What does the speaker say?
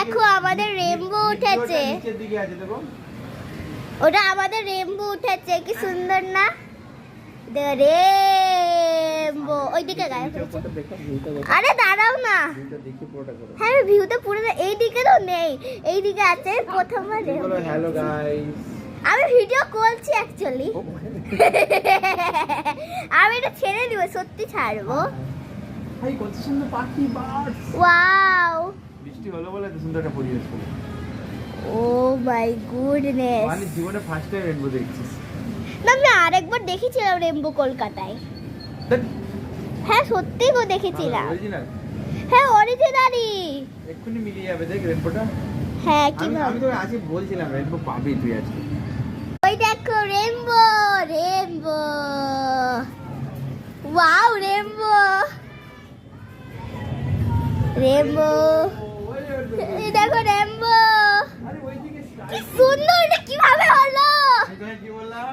দেখো আমাদের রেইনবো উঠেছে। নিচের দিকে আছে দেখো। ওটা আমাদের রেইনবো উঠেছে, কি সুন্দর না? রেইনবো ওইদিকে গায়ে পড়েছে। আরে দাঁড়াও না, হ্যাঁ আমি ভিউতে পুরো এইদিকে তো নেই, এইদিকে আছে প্রথমবার রেইনবো। হ্যালো গাইস, আমি ভিডিও করছি অ্যাকচুয়ালি। আমি এটা ছেড়ে দিব, সত্যি ছাড়বো। ভাই কত সুন্দর পাখি, বার্ডস। ওয়াও, বৃষ্টি হলো বলে এত সুন্দর একটা পরিবেশ হলো। ও মাই গুডনেস। মানে জীবনে ফার্স্ট টাইম রেইনবো দেখছিস? না আমি আরেকবার দেখেছিলাম রেইনবো কলকাতায়। হ্যাঁ সত্যি গো দেখেছিলাম। অরিজিনাল? হ্যাঁ অরিজিনালি। এক্ষুনি মিলিয়ে যাবে দেখ রেইনবোটা। হ্যাঁ আমি কিভাবে? তো আজকে বলছিলাম রেইনবো পাবি তুই আজকে। ওই দেখো rainbow, rainbow, wow rainbow, rainbow, এই দেখো রেইনবো। আরে ওইদিকে কি সুন্দর, এটা কিভাবে হলো? কি বললাম?